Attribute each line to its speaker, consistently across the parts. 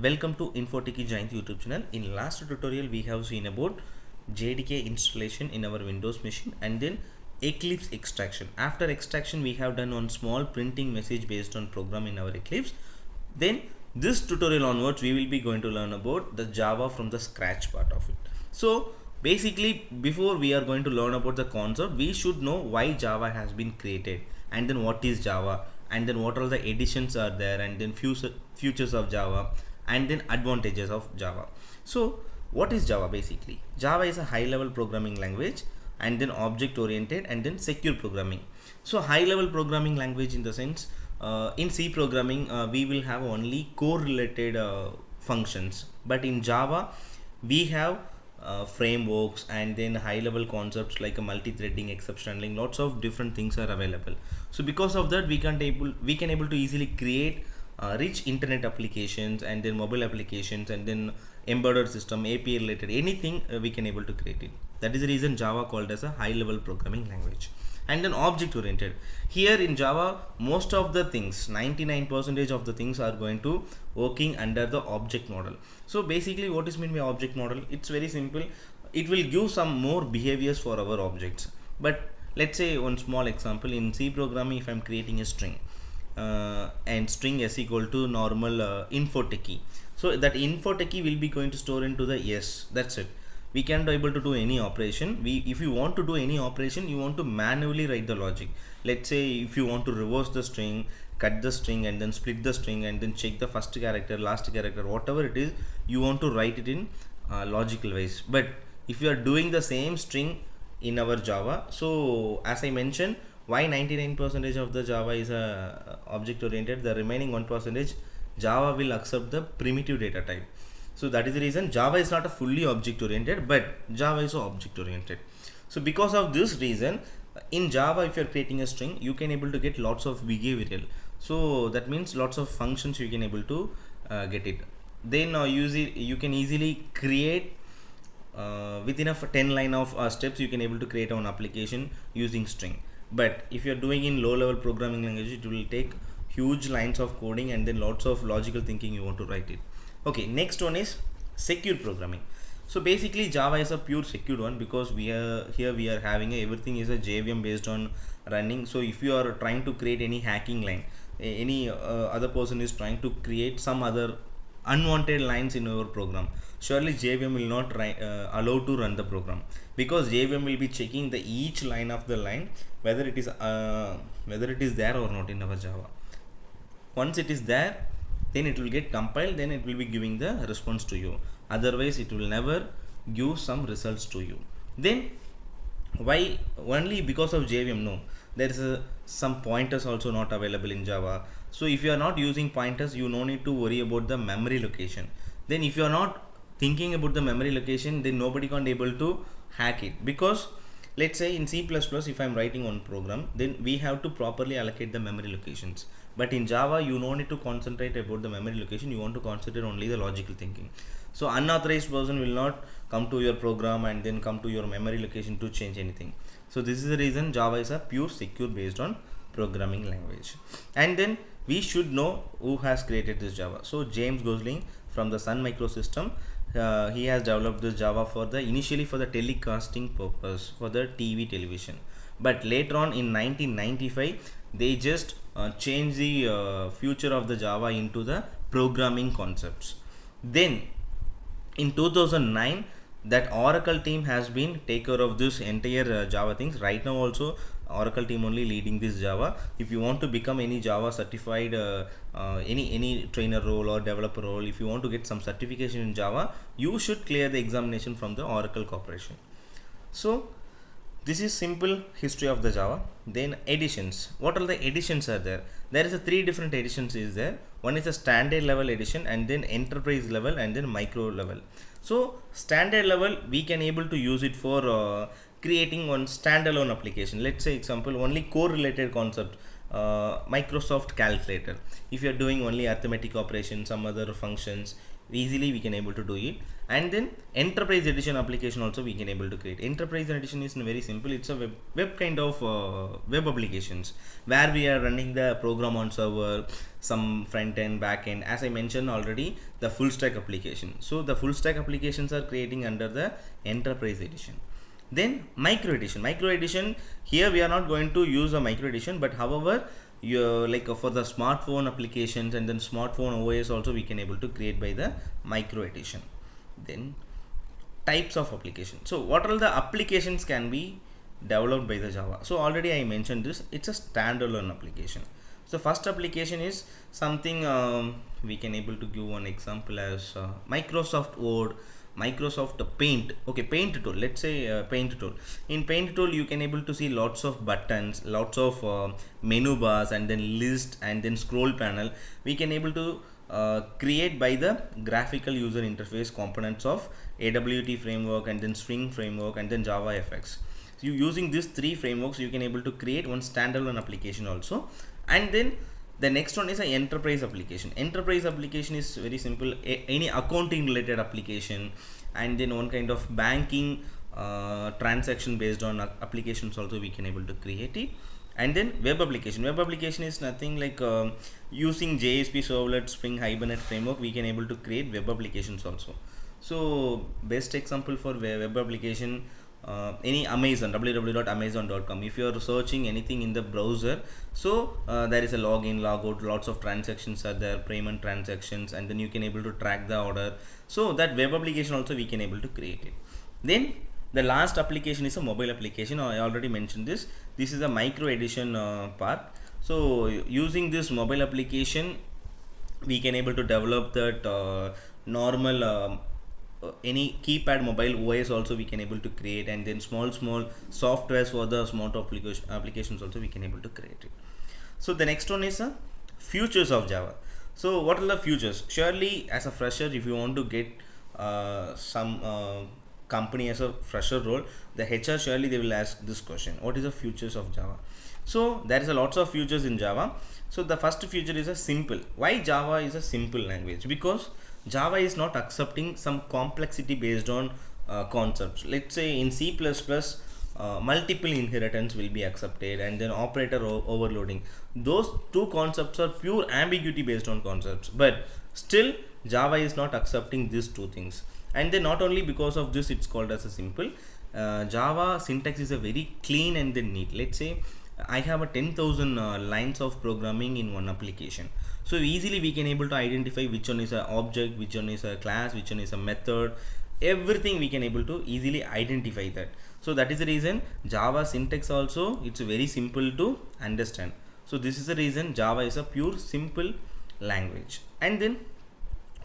Speaker 1: Welcome to Infotechie Giant YouTube channel. In last tutorial we have seen about JDK installation in our Windows machine and then Eclipse extraction. After extraction we have done one small printing message based on program in our Eclipse. Then this tutorial onwards we will be going to learn about the Java from the scratch part of it. So basically before we are going to learn about the concept, we should know why Java has been created and then what is Java and then what all the additions are there and then futures of Java and then advantages of Java. So what is Java basically? Java is a high level programming language and then object oriented and then secure programming. So high level programming language in the sense in C programming we will have only core related functions, but in Java we have frameworks and then high level concepts like a multi-threading, exception handling, lots of different things are available. So because of that we can able to easily create rich internet applications and then mobile applications and then embedded system, API related, anything we can able to create it. That is the reason Java called as a high level programming language. And then object oriented, here in Java most of the things, 99% of the things are going to working under the object model. So basically what is meant by object model? It's very simple. It will give some more behaviors for our objects. But let's say one small example, in C programming if I'm creating a string and string s equal to normal info key, so that info key will be going to store into the yes, that's it. We can't able to do any operation. If you want to do any operation, you want to manually write the logic. Let's say if you want to reverse the string, cut the string and then split the string and then check the first character, last character, whatever it is, you want to write it in logical ways. But if you are doing the same string in our Java, so as I mentioned, why 99% of the Java is object oriented, the remaining 1% Java will accept the primitive data type. So that is the reason Java is not a fully object oriented, but Java is object oriented. So because of this reason, in Java if you are creating a string, you can able to get lots of behavioral. So that means lots of functions you can able to get it. Then you can easily create within a 10 line of steps, you can able to create an application using string. But if you are doing in low level programming language, it will take huge lines of coding and then lots of logical thinking you want to write it. Okay, next one is secure programming. So basically Java is a pure secure one because we are having everything is a JVM based on running. So if you are trying to create any hacking line, any other person is trying to create some other unwanted lines in our program, surely JVM will not allow to run the program, because JVM will be checking the each line of the line whether it is there or not in our Java. Once it is there, then it will get compiled, then it will be giving the response to you. Otherwise it will never give some results to you. Then why only because of JVM? No, there is some pointers also not available in Java. So if you are not using pointers, you no need to worry about the memory location. Then if you are not thinking about the memory location, then nobody can able to hack it. Because let's say in C++ if I'm writing one program, then we have to properly allocate the memory locations. But in Java you no need to concentrate about the memory location, you want to concentrate only the logical thinking. So unauthorized person will not come to your program and then come to your memory location to change anything. So this is the reason Java is a pure secure based on programming language. And then we should know who has created this Java. So James Gosling from the Sun Microsystem, he has developed this Java for the initially for the telecasting purpose, for the television. But later on in 1995 they just changed the future of the Java into the programming concepts. Then in 2009 that Oracle team has been take care of this entire Java things. Right now also Oracle team only leading this Java. If you want to become any Java certified any trainer role or developer role, if you want to get some certification in Java, you should clear the examination from the Oracle Corporation. So this is simple history of the Java. Then editions. What all the editions are there? There is a 3 different editions is there. One is a standard level edition and then enterprise level and then micro level. So standard level we can able to use it for creating one standalone application. Let's say example only core related concept. Microsoft calculator. If you are doing only arithmetic operations, some other functions, easily we can able to do it. And then enterprise edition application also we can able to create. Enterprise edition is very simple. It's a web kind of web applications where we are running the program on server, some front end, back end, as I mentioned already, the full stack application. So the full stack applications are creating under the enterprise edition. Then micro edition, here we are not going to use a micro edition, but however you like for the smartphone applications and then smartphone OS also we can able to create by the micro edition. Then types of application. So what all the applications can be developed by the Java? So already I mentioned this, it's a standalone application. So first application is something we can able to give one example as Microsoft Word, Microsoft Paint. Okay, Paint tool, let's say Paint tool. In Paint tool you can able to see lots of buttons, lots of menu bars, and then list, and then scroll panel. We can able to create by the graphical user interface components of AWT framework, and then Swing framework, and then JavaFX. So using these three frameworks you can able to create one standalone application also. And then the next one is an enterprise application. Enterprise application is very simple, any accounting related application, and then one kind of banking transaction based on applications also we can able to create it. And then web application is nothing like using JSP servlet, Spring, Hibernate framework, we can able to create web applications also. So best example for web application, any Amazon, www.amazon.com. if you are searching anything in the browser, so there is a login, logout, lots of transactions are there, payment transactions, and then you can able to track the order. So that web application also we can able to create it. Then the last application is a mobile application. I already mentioned this. This is a micro edition part. So using this mobile application we can able to develop that normal any keypad mobile OS also we can able to create, and then small softwares for the smart applications also we can able to create it. So the next one is futures of Java. So what are the futures? Surely as a fresher, if you want to get some company as a fresher role, the HR surely they will ask this question: what is the futures of Java? So there is a lots of futures in Java. So the first feature is a simple. Why Java is a simple language? Because Java is not accepting some complexity based on concepts. Let's say in C++, multiple inheritance will be accepted, and then operator overloading. Those two concepts are pure ambiguity based on concepts, but still Java is not accepting these two things. And then not only because of this it's called as a simple, Java syntax is a very clean and then neat. Let's say I have a 10,000 lines of programming in one application. So easily we can able to identify which one is an object, which one is a class, which one is a method. Everything we can able to easily identify that. So that is the reason Java syntax also it's very simple to understand. So this is the reason Java is a pure simple language. And then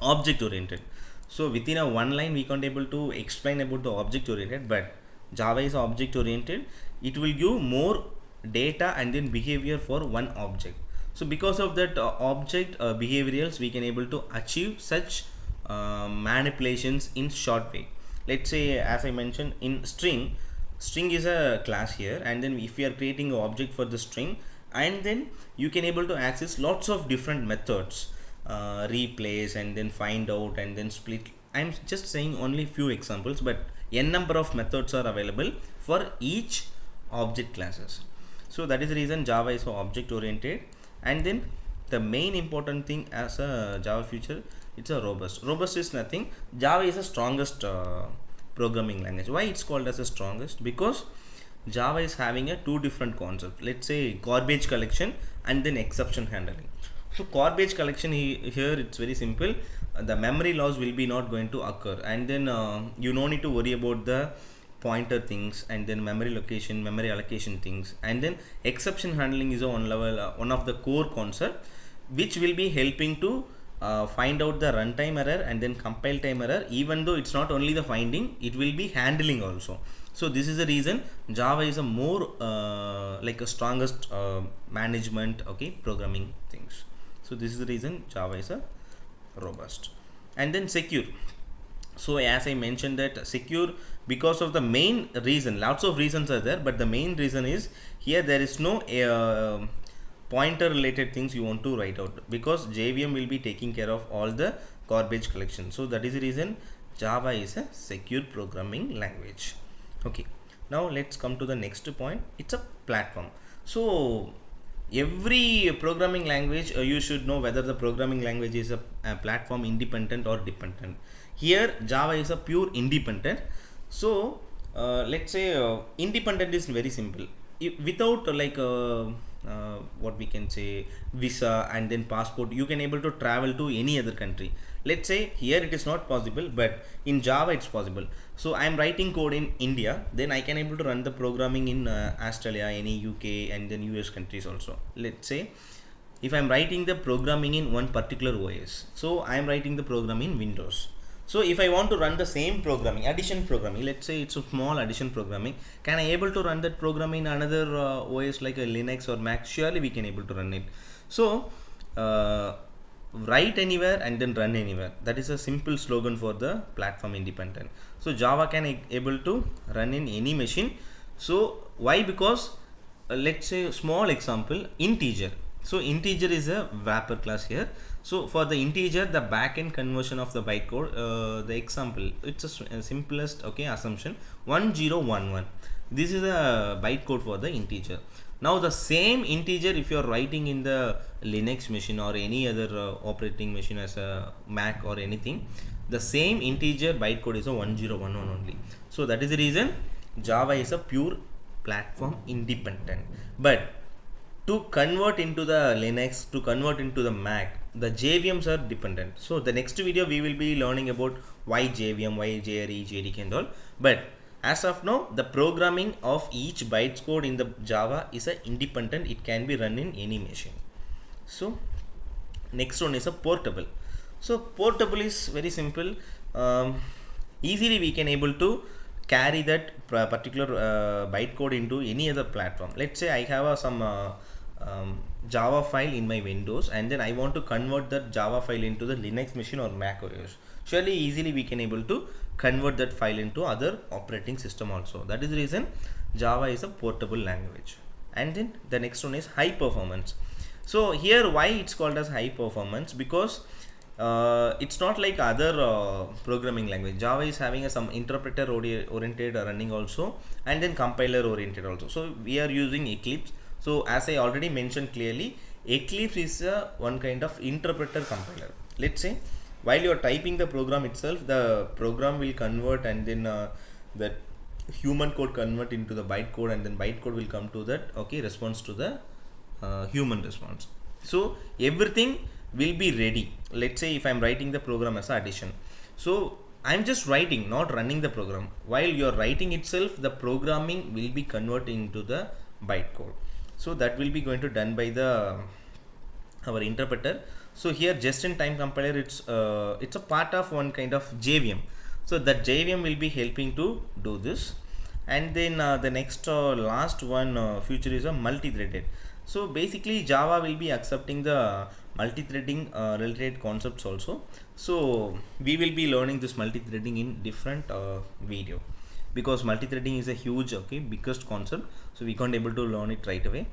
Speaker 1: object oriented. So within a one line we can't able to explain about the object oriented, but Java is object oriented. It will give more data and then behavior for one object. So because of that object behaviorals, we can able to achieve such manipulations in short way. Let's say as I mentioned in string is a class here, and then if we are creating an object for the string, and then you can able to access lots of different methods, replace and then find out and then split. I'm just saying only few examples, but n number of methods are available for each object classes. So that is the reason Java is so object oriented. And then the main important thing as a Java feature, it's a robust. Robust is nothing. Java is the strongest programming language. Why it's called as the strongest? Because Java is having a two different concepts. Let's say garbage collection and then exception handling. So garbage collection here it's very simple. The memory loss will be not going to occur, and then you no need to worry about the pointer things, and then memory location, memory allocation things. And then exception handling is a one level one of the core concept which will be helping to find out the runtime error and then compile time error. Even though it's not only the finding, it will be handling also. So this is the reason Java is a more like a strongest management programming things. So this is the reason Java is a robust. And then secure. So as I mentioned that secure, because of the main reason, lots of reasons are there, but the main reason is here there is no pointer related things you want to write out, because JVM will be taking care of all the garbage collection. So that is the reason Java is a secure programming language. Okay, now let's come to the next point. It's a platform. So every programming language, you should know whether the programming language is a platform independent or dependent. Here Java is a pure independent. So let's say independent is very simple. Without what we can say, visa and then passport, you can able to travel to any other country. Let's say here it is not possible, but in Java it's possible. So I am writing code in India, then I can able to run the programming in Australia, any UK and then US countries also. Let's say if I am writing the programming in one particular OS, so I am writing the program in Windows. So if I want to run the same programming, addition programming, let's say it's a small addition programming, can I able to run that program in another OS like a Linux or Mac? Surely we can able to run it. So write anywhere and then run anywhere. That is a simple slogan for the platform independent. So Java can able to run in any machine. So why? Because let's say small example, integer. So integer is a wrapper class here. So for the integer, the backend conversion of the bytecode, the example, it's a simplest assumption 1011. This is a bytecode for the integer. Now the same integer, if you are writing in the Linux machine or any other operating machine as a Mac or anything, the same integer bytecode is a 1011 only. So that is the reason Java is a pure platform independent. But to convert into the Linux, to convert into the Mac, the JVMs are dependent. So the next video we will be learning about why JVM, why JRE, JDK and all. But as of now, the programming of each bytes code in the Java is a independent. It can be run in any machine. So next one is a portable. So portable is very simple. Easily we can able to carry that particular bytecode into any other platform. Let's say I have some Java file in my Windows, and then I want to convert that Java file into the Linux machine or Mac OS. Surely easily we can able to convert that file into other operating system also. That is the reason Java is a portable language. And then the next one is high performance. So here why it's called as high performance, because it's not like other programming language. Java is having some interpreter oriented running also, and then compiler oriented also. So we are using Eclipse. So as I already mentioned clearly, Eclipse is one kind of interpreter compiler. Let's say while you are typing the program itself, the program will convert, and then that human code convert into the bytecode, and then bytecode will come to that response to the human response. So everything will be ready. Let's say if I am writing the program as addition, so I am just writing, not running the program. While you are writing itself, the programming will be converted into the bytecode. So that will be going to done by the our interpreter. So here just-in-time compiler, it's a part of one kind of JVM. So that JVM will be helping to do this. And then the next last one feature is a multi-threaded. So basically Java will be accepting the multi-threading related concepts also. So we will be learning this multi-threading in different video, because multi-threading is a huge biggest concept, so we can't able to learn it right away.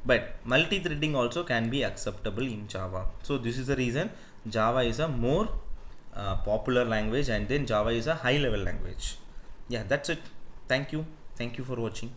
Speaker 1: But multi-threading also can be acceptable in Java. So this is the reason Java is a more popular language, and then Java is a high level language. Yeah, that's it. Thank you for watching.